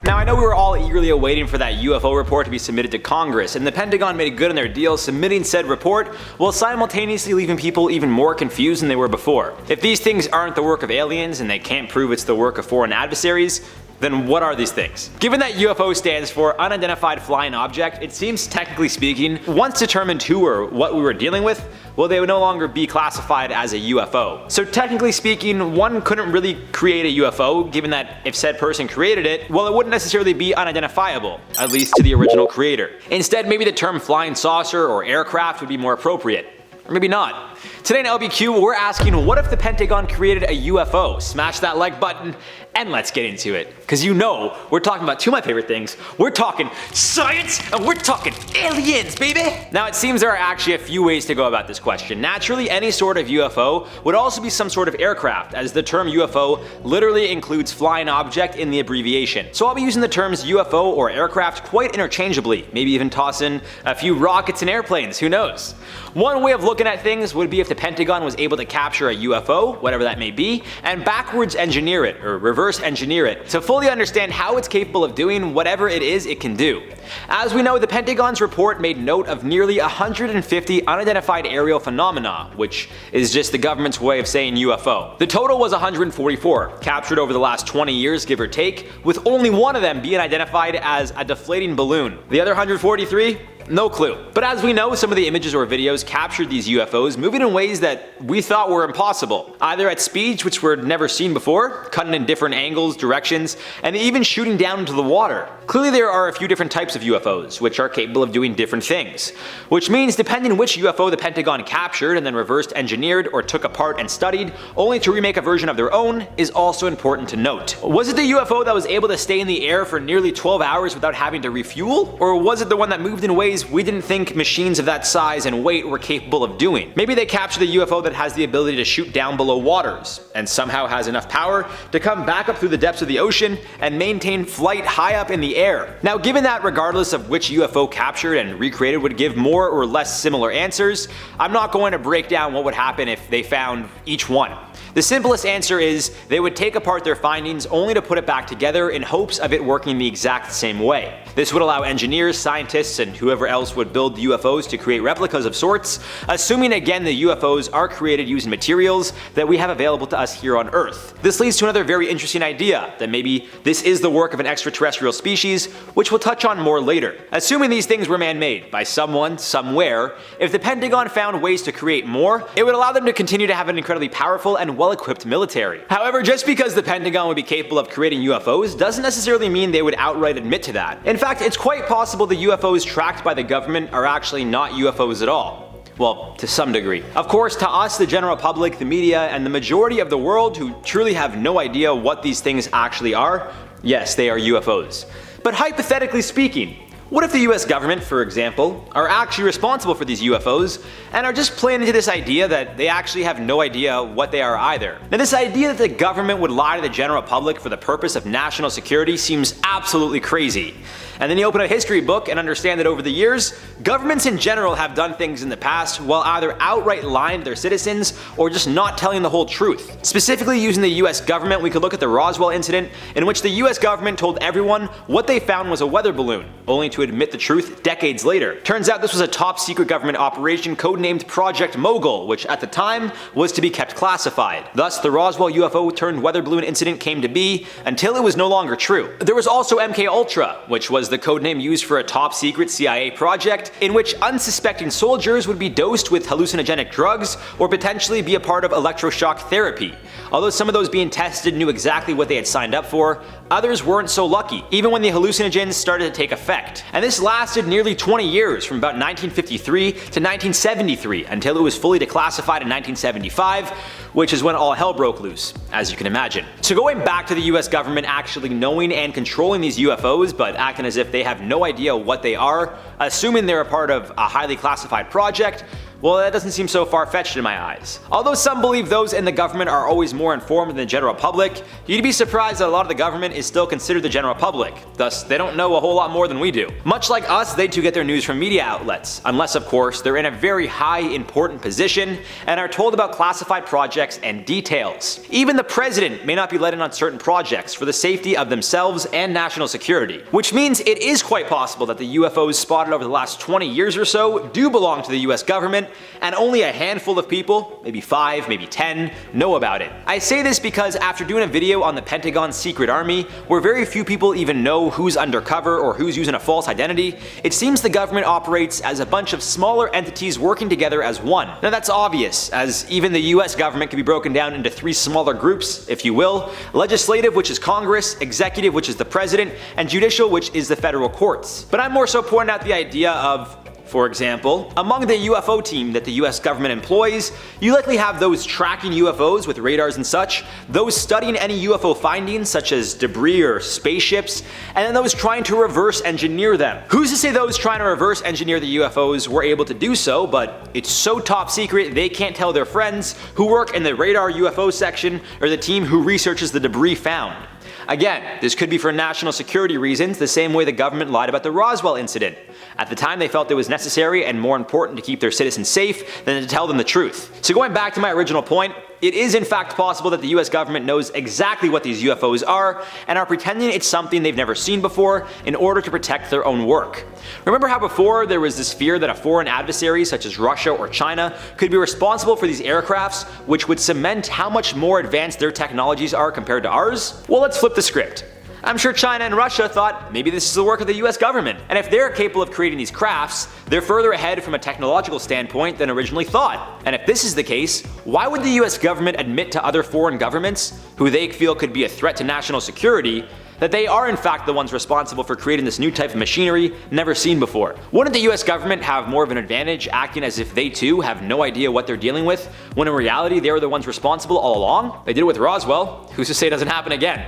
Now I know we were all eagerly awaiting for that UFO report to be submitted to Congress, and the Pentagon made good on their deal submitting said report while simultaneously leaving people even more confused than they were before. If these things aren't the work of aliens and they can't prove it's the work of foreign adversaries, then what are these things? Given that UFO stands for unidentified flying object, it seems technically speaking, once determined who or what we were dealing with, well, they would no longer be classified as a UFO. So technically speaking, one couldn't really create a UFO, given that if said person created it, well, it wouldn't necessarily be unidentifiable, at least to the original creator. Instead, maybe the term flying saucer or aircraft would be more appropriate. Or maybe not. Today in LBQ, we're asking, what if the Pentagon created a UFO? Smash that like button and let's get into it. Cause you know, we're talking about two of my favorite things. We're talking science and we're talking aliens, baby! Now it seems there are actually a few ways to go about this question. Naturally, any sort of UFO would also be some sort of aircraft, as the term UFO literally includes flying object in the abbreviation. So I'll be using the terms UFO or aircraft quite interchangeably, maybe even toss in a few rockets and airplanes, who knows? One way of looking at things would be if the Pentagon was able to capture a UFO, whatever that may be, and backwards engineer it, or reverse engineer it, to fully understand how it's capable of doing whatever it is it can do. As we know, the Pentagon's report made note of nearly 150 unidentified aerial phenomena, which is just the government's way of saying UFO. The total was 144, captured over the last 20 years give or take, with only one of them being identified as a deflating balloon. The other 143? No clue. But as we know, some of the images or videos captured these UFOs moving in ways that we thought were impossible, either at speeds which were never seen before, cutting in different angles, directions, and even shooting down into the water. Clearly there are a few different types of UFOs, which are capable of doing different things. Which means depending which UFO the Pentagon captured and then reversed engineered or took apart and studied, only to remake a version of their own, is also important to note. Was it the UFO that was able to stay in the air for nearly 12 hours without having to refuel? Or was it the one that moved in ways we didn't think machines of that size and weight were capable of doing? Maybe they captured the UFO that has the ability to shoot down below waters, and somehow has enough power to come back up through the depths of the ocean and maintain flight high up in the air. Now given that regardless of which UFO captured and recreated would give more or less similar answers, I'm not going to break down what would happen if they found each one. The simplest answer is they would take apart their findings only to put it back together in hopes of it working the exact same way. This would allow engineers, scientists, and whoever else would build UFOs to create replicas of sorts, assuming again the UFOs are created using materials that we have available to us here on Earth. This leads to another very interesting idea, that maybe this is the work of an extraterrestrial species, which we'll touch on more later. Assuming these things were man-made by someone, somewhere, if the Pentagon found ways to create more, it would allow them to continue to have an incredibly powerful and well-equipped military. However, just because the Pentagon would be capable of creating UFOs doesn't necessarily mean they would outright admit to that. In fact, it's quite possible the UFOs tracked by the government are actually not UFOs at all. Well, to some degree. Of course, to us, the general public, the media, and the majority of the world who truly have no idea what these things actually are, yes, they are UFOs. But hypothetically speaking, what if the US government, for example, are actually responsible for these UFOs and are just playing into this idea that they actually have no idea what they are either? Now this idea that the government would lie to the general public for the purpose of national security seems absolutely crazy. And then you open a history book and understand that over the years, governments in general have done things in the past while either outright lying to their citizens or just not telling the whole truth. Specifically using the US government, we could look at the Roswell incident, in which the US government told everyone what they found was a weather balloon, only to admit the truth decades later. Turns out this was a top secret government operation codenamed Project Mogul, which at the time was to be kept classified. Thus, the Roswell UFO turned weather balloon incident came to be until it was no longer true. There was also MK Ultra, which was the codename used for a top secret CIA project in which unsuspecting soldiers would be dosed with hallucinogenic drugs or potentially be a part of electroshock therapy. Although some of those being tested knew exactly what they had signed up for, others weren't so lucky, even when the hallucinogens started to take effect. And this lasted nearly 20 years, from about 1953 to 1973, until it was fully declassified in 1975, which is when all hell broke loose, as you can imagine. So going back to the US government actually knowing and controlling these UFOs, but acting as if they have no idea what they are, assuming they're a part of a highly classified project, Well, that doesn't seem so far-fetched in my eyes. Although some believe those in the government are always more informed than the general public, you'd be surprised that a lot of the government is still considered the general public, thus they don't know a whole lot more than we do. Much like us, they too get their news from media outlets, unless of course they're in a very high important position and are told about classified projects and details. Even the president may not be let in on certain projects for the safety of themselves and national security, which means it is quite possible that the UFOs spotted over the last 20 years or so do belong to the US government, and only a handful of people, maybe 5, maybe 10, know about it. I say this because after doing a video on the Pentagon's secret army, where very few people even know who's undercover or who's using a false identity, it seems the government operates as a bunch of smaller entities working together as one. Now that's obvious, as even the US government can be broken down into 3 smaller groups, if you will: legislative, which is Congress; executive, which is the president; and judicial, which is the federal courts. But I'm more so pointing out the idea of, for example, among the UFO team that the US government employs, you likely have those tracking UFOs with radars and such, those studying any UFO findings such as debris or spaceships, and then those trying to reverse engineer them. Who's to say those trying to reverse engineer the UFOs were able to do so, but it's so top secret they can't tell their friends who work in the radar UFO section or the team who researches the debris found. Again, this could be for national security reasons, the same way the government lied about the Roswell incident. At the time, they felt it was necessary and more important to keep their citizens safe than to tell them the truth. So going back to my original point, it is in fact possible that the US government knows exactly what these UFOs are and are pretending it's something they've never seen before in order to protect their own work. Remember how before there was this fear that a foreign adversary such as Russia or China could be responsible for these aircrafts, which would cement how much more advanced their technologies are compared to ours? Well, let's flip the script. I'm sure China and Russia thought maybe this is the work of the US government, and if they're capable of creating these crafts, they're further ahead from a technological standpoint than originally thought. And if this is the case, why would the US government admit to other foreign governments, who they feel could be a threat to national security, that they are in fact the ones responsible for creating this new type of machinery never seen before? Wouldn't the US government have more of an advantage acting as if they too have no idea what they're dealing with, when in reality they were the ones responsible all along? They did it with Roswell, who's to say it doesn't happen again?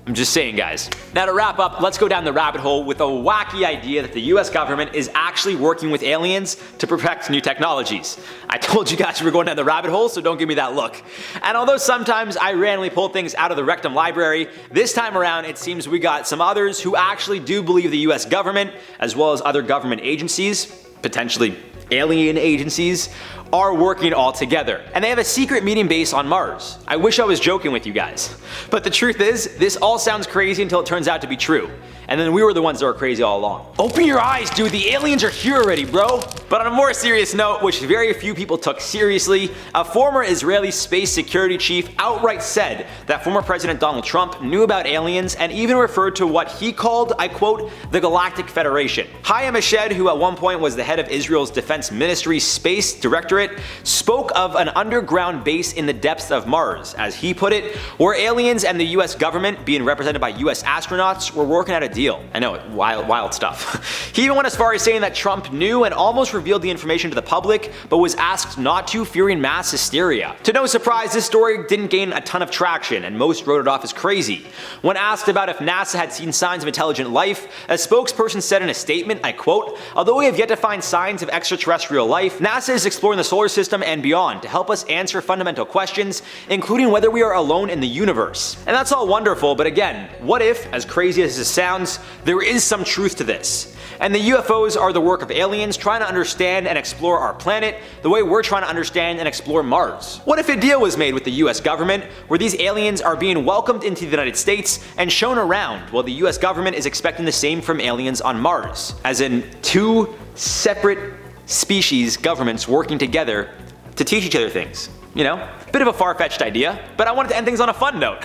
I'm just saying, guys. Now to wrap up, let's go down the rabbit hole with a wacky idea that the US government is actually working with aliens to perfect new technologies. I told you guys we were going down the rabbit hole, so don't give me that look. And although sometimes I randomly pull things out of the rectum library, this time around it seems we got some others who actually do believe the US government, as well as other government agencies, potentially alien agencies, are working all together. And they have a secret meeting base on Mars. I wish I was joking with you guys. But the truth is, this all sounds crazy until it turns out to be true. And then we were the ones that were crazy all along. Open your eyes, dude, the aliens are here already, bro. But on a more serious note, which very few people took seriously, a former Israeli space security chief outright said that former President Donald Trump knew about aliens and even referred to what he called, I quote, the Galactic Federation. Hayam Eshed, who at one point was the head of Israel's Defense Ministry's Space Directorate, spoke of an underground base in the depths of Mars, as he put it, where aliens and the US government, being represented by US astronauts, were working out a deal. I know, wild stuff. He even went as far as saying that Trump knew and almost revealed the information to the public, but was asked not to, fearing mass hysteria. To no surprise, this story didn't gain a ton of traction, and most wrote it off as crazy. When asked about if NASA had seen signs of intelligent life, a spokesperson said in a statement, I quote, "Although we have yet to find signs of extraterrestrial life, NASA is exploring the solar system and beyond to help us answer fundamental questions, including whether we are alone in the universe." And that's all wonderful, but again, what if, as crazy as this sounds, there is some truth to this? And the UFOs are the work of aliens trying to understand and explore our planet the way we're trying to understand and explore Mars. What if a deal was made with the US government where these aliens are being welcomed into the United States and shown around, while the US government is expecting the same from aliens on Mars? As in, 2 separate species governments working together to teach each other things. You know, bit of a far-fetched idea, but I wanted to end things on a fun note.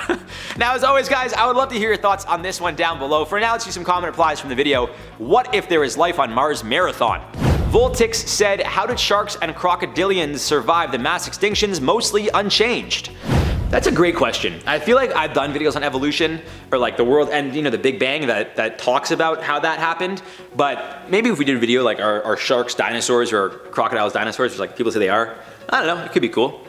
Now, as always, guys, I would love to hear your thoughts on this one down below. For now, let's do some comment replies from the video. What if there is life on Mars marathon? Voltix said, how did sharks and crocodilians survive the mass extinctions mostly unchanged? That's a great question. I feel like I've done videos on evolution, or like the world and, you know, the Big Bang that talks about how that happened, but maybe if we did a video like are sharks dinosaurs or crocodiles dinosaurs, which like people say they are, I don't know, it could be cool.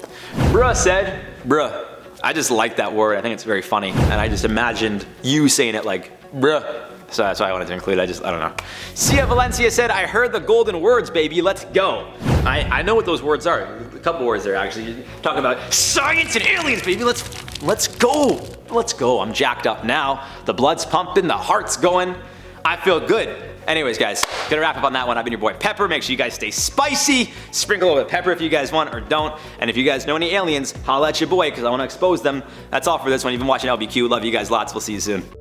Bruh said, bruh, I just like that word, I think it's very funny, and I just imagined you saying it like Bruh. So that's why I wanted to include it. I don't know. Cia Valencia said, I heard the golden words, baby. Let's go. I know what those words are. A couple words there, actually. Talking about science and aliens, baby. Let's go. Let's go. I'm jacked up now. The blood's pumping. The heart's going. I feel good. Anyways, guys, gonna wrap up on that one. I've been your boy Pepper. Make sure you guys stay spicy. Sprinkle a little bit of pepper if you guys want or don't. And if you guys know any aliens, holla at your boy because I want to expose them. That's all for this one. You've been watching LBQ. Love you guys lots. We'll see you soon.